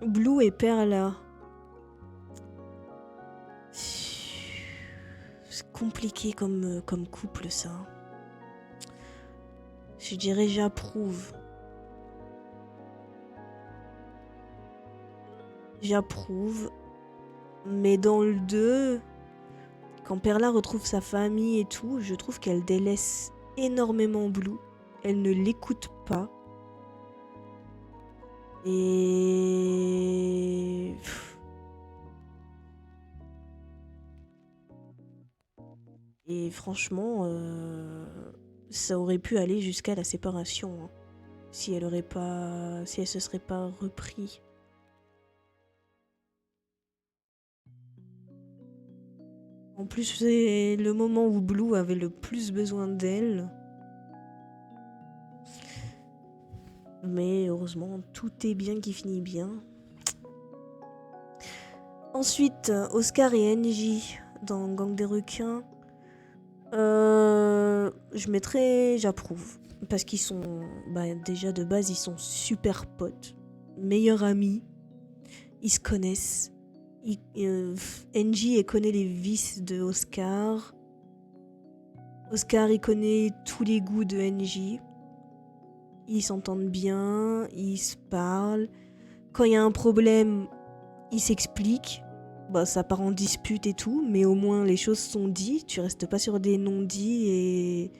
Blue et Perla. C'est compliqué comme couple, ça. Je dirais j'approuve. j'approuve. Mais dans le 2, quand Perla retrouve sa famille et tout, je trouve qu'elle délaisse énormément Blue. Elle ne l'écoute pas. Et... Et franchement, ça aurait pu aller jusqu'à la séparation, hein, si elle se serait pas repris. En plus, c'est le moment où Blue avait le plus besoin d'elle. Mais heureusement, tout est bien qui finit bien. Ensuite, Oscar et Angie dans Gang des requins. Je mettrais j'approuve. Parce qu'ils sont... déjà de base, ils sont super potes. Meilleurs amis. Ils se connaissent. Angie, elle connaît les vices de Oscar. Oscar, il connaît tous les goûts de Angie. Ils s'entendent bien, ils se parlent. Quand il y a un problème, ils s'expliquent. Ça part en dispute et tout, mais au moins les choses sont dites. Tu restes pas sur des non-dits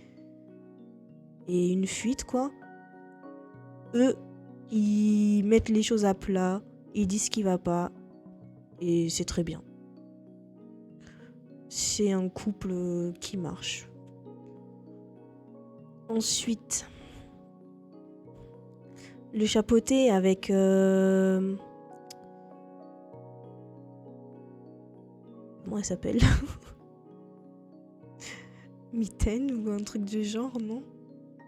et une fuite, quoi. Eux, ils mettent les choses à plat, ils disent ce qui va pas, et c'est très bien. C'est un couple qui marche. Ensuite, le chapeauté avec... Comment elle s'appelle? Mitaine ou un truc du genre, non?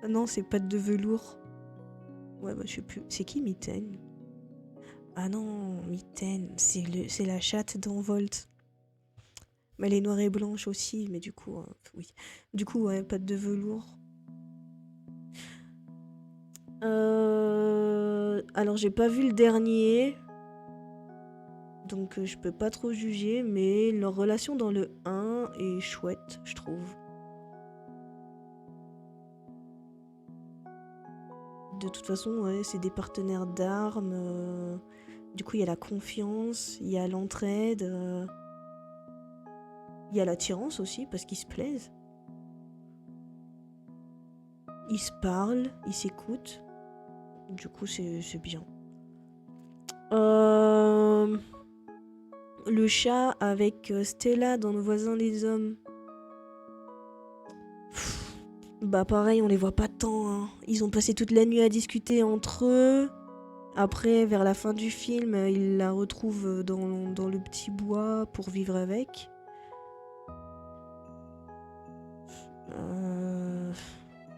Ah non, c'est pas de velours. Ouais, je sais plus. C'est qui Mitaine? Ah non, Mitaine, c'est la chatte dans Volt. Mais elle est noire et blanche aussi, mais du coup, oui. Du coup, ouais, pas de velours. Alors, j'ai pas vu le dernier. Donc, je peux pas trop juger, mais leur relation dans le 1 est chouette, je trouve. De toute façon, ouais, c'est des partenaires d'armes. Du coup, il y a la confiance, il y a l'entraide. Il y a l'attirance aussi, parce qu'ils se plaisent. Ils se parlent, ils s'écoutent. Du coup, c'est bien. Le chat avec Stella dans Nos voisins les hommes. Pareil, on les voit pas tant, hein. Ils ont passé toute la nuit à discuter entre eux. Après, vers la fin du film, ils la retrouvent dans le petit bois pour vivre avec.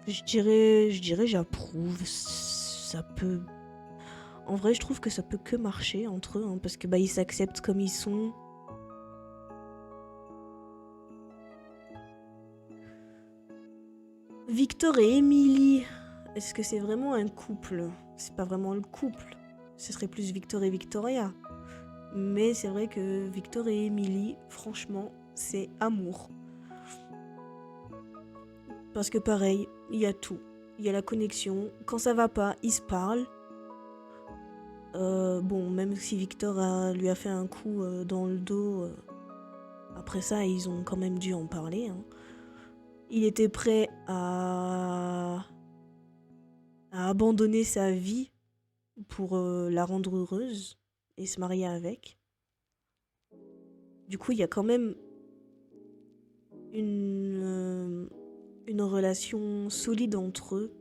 Je dirais j'approuve. Ça peut... En vrai, je trouve que ça peut que marcher entre eux, hein, parce que ils s'acceptent comme ils sont. Victor et Emily, est-ce que c'est vraiment un couple? C'est pas vraiment le couple. Ce serait plus Victor et Victoria. Mais c'est vrai que Victor et Emily, franchement, c'est amour. Parce que pareil, il y a tout. Il y a la connexion. Quand ça va pas, ils se parlent. Même si Victor lui a fait un coup dans le dos, après ça, ils ont quand même dû en parler, hein. Il était prêt à abandonner sa vie pour la rendre heureuse et se marier avec. Du coup, il y a quand même une relation solide entre eux.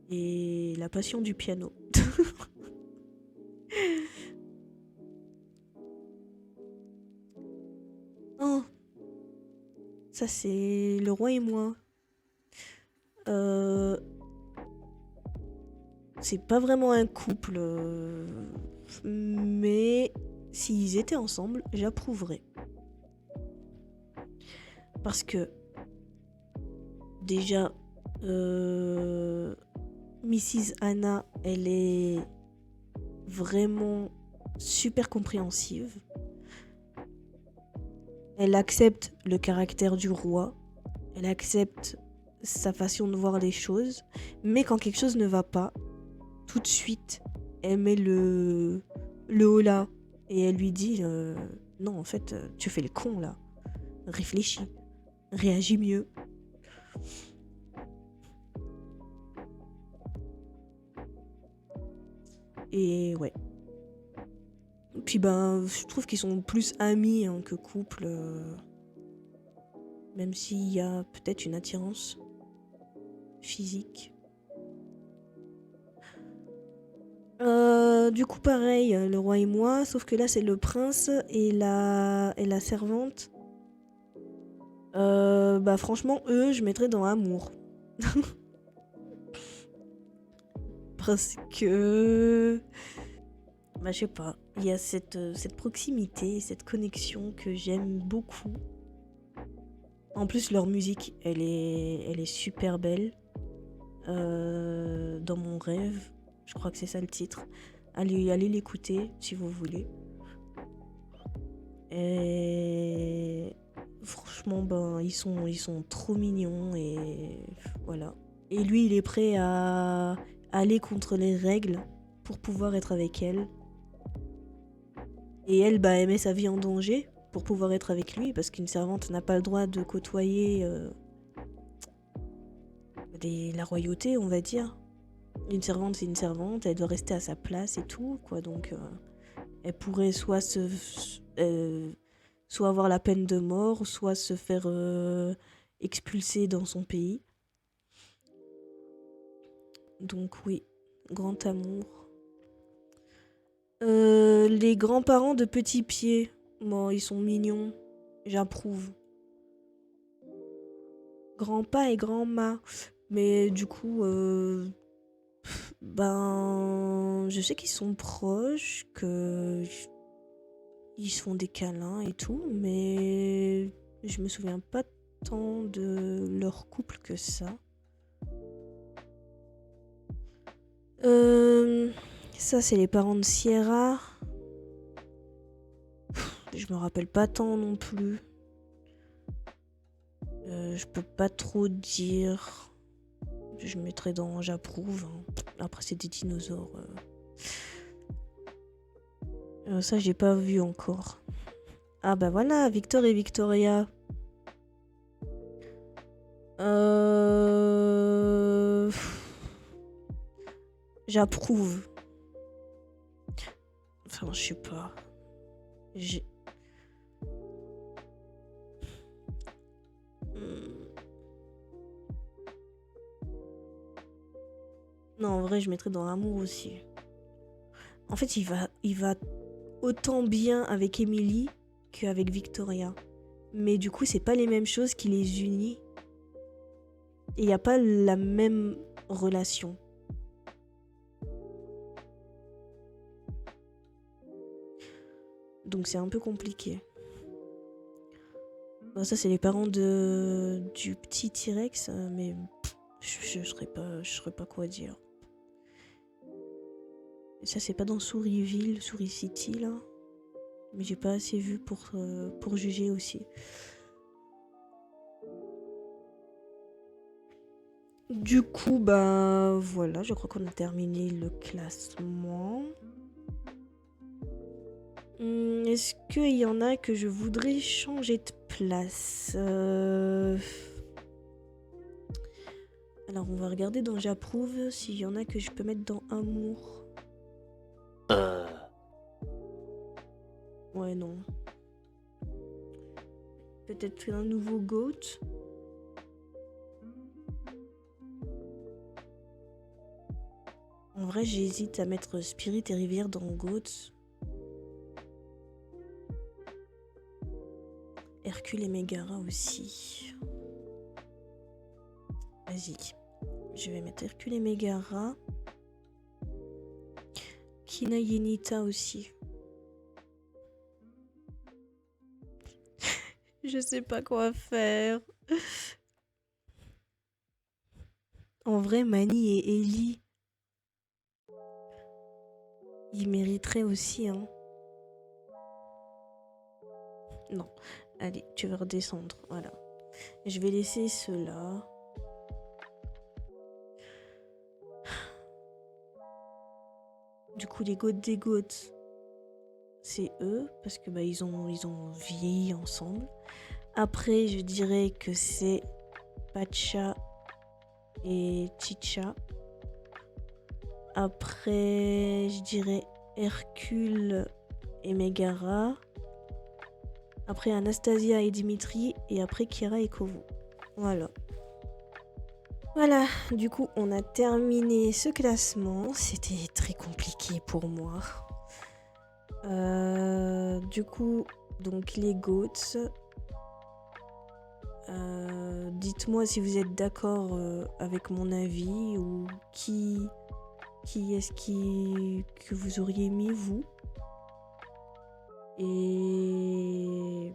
Et la passion du piano. Oh, ça c'est Le Roi et moi. C'est pas vraiment un couple, mais s'ils étaient ensemble, j'approuverais. Parce que déjà, Mrs. Anna, elle est vraiment super compréhensive. Elle accepte le caractère du roi. Elle accepte sa façon de voir les choses. Mais quand quelque chose ne va pas, tout de suite, elle met le holà et elle lui dit non, en fait, tu fais le con là. Réfléchis, réagis mieux. Et ouais. Puis ben, je trouve qu'ils sont plus amis hein, que couple. Même s'il y a peut-être une attirance physique. Du coup, pareil, le roi et moi, sauf que là, c'est le prince et la servante. Bah, franchement, eux, je mettrais dans amour. Parce que. Bah, je sais pas. Il y a cette proximité, cette connexion que j'aime beaucoup. En plus, leur musique, elle est super belle. Dans mon rêve, je crois que c'est ça le titre. Allez l'écouter si vous voulez. Et franchement, ben ils sont trop mignons et voilà. Et lui, il est prêt à aller contre les règles pour pouvoir être avec elle. Et elle, bah, elle met sa vie en danger pour pouvoir être avec lui parce qu'une servante n'a pas le droit de côtoyer la royauté, on va dire. Une servante, c'est une servante, elle doit rester à sa place et tout, quoi. Donc, elle pourrait soit soit avoir la peine de mort, soit se faire expulser dans son pays. Donc oui, grand amour. Les grands-parents de Petit Pied, bon, ils sont mignons, j'approuve. Grand-pa et grand-ma, mais du coup, ben, je sais qu'ils sont proches, que ils se font des câlins et tout, mais je me souviens pas tant de leur couple que ça. Ça, c'est les parents de Sierra. Je me rappelle pas tant non plus. Je peux pas trop dire. Je mettrais dans j'approuve. Hein. Après, c'est des dinosaures. Ça, j'ai pas vu encore. Ah bah voilà, Victor et Victoria. J'approuve. Enfin, je sais pas. Non, en vrai, je mettrais dans l'amour aussi. En fait, il va autant bien avec Emily qu'avec Victoria. Mais du coup, c'est pas les mêmes choses qui les unit. Et il n'y a pas la même relation. Donc c'est un peu compliqué. Bon, ça, c'est les parents du petit T-Rex, mais je saurais pas quoi dire. Et ça, c'est pas dans Sourisville, Souris City, là. Mais j'ai pas assez vu pour juger aussi. Du coup, bah voilà, je crois qu'on a terminé le classement. Est-ce qu'il y en a que je voudrais changer de place Alors, on va regarder dans j'approuve s'il y en a que je peux mettre dans amour. Ouais, non. Peut-être un nouveau GOAT. En vrai, j'hésite à mettre Spirit et Rivière dans GOAT. Hercule et Megara aussi. Vas-y. Je vais mettre Hercule et Megara. Kina Yenita aussi. Je sais pas quoi faire. En vrai, Mani et Ellie, ils mériteraient aussi, hein. Non. Allez, tu vas redescendre. Voilà. Je vais laisser ceux-là. du coup, les goats des goats, c'est eux, parce que ils ont vieilli ensemble. Après, je dirais que c'est Pacha et Chicha. Après, je dirais Hercule et Megara. Après, Anastasia et Dimitri. Et après, Kira et Kovu. Voilà. Voilà, du coup, on a terminé ce classement. C'était très compliqué pour moi. Du coup, donc les GOATs. Dites-moi si vous êtes d'accord avec mon avis ou qui est-ce que vous auriez mis, vous. Et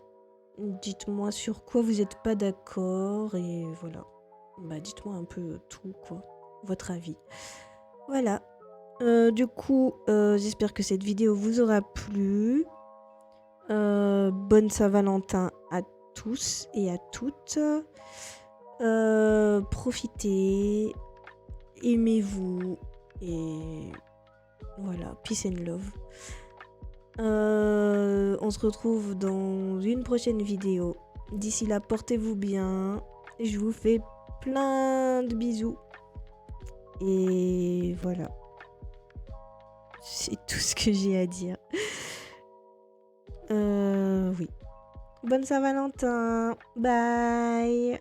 dites-moi sur quoi vous n'êtes pas d'accord et voilà. Dites-moi un peu tout, quoi. Votre avis. Voilà. Du coup, j'espère que cette vidéo vous aura plu. Bonne Saint-Valentin à tous et à toutes. Profitez. Aimez-vous. Et voilà. Peace and love. On se retrouve dans une prochaine vidéo. D'ici là, portez-vous bien. Je vous fais plein de bisous. Et voilà. C'est tout ce que j'ai à dire. Oui. Bonne Saint-Valentin. Bye.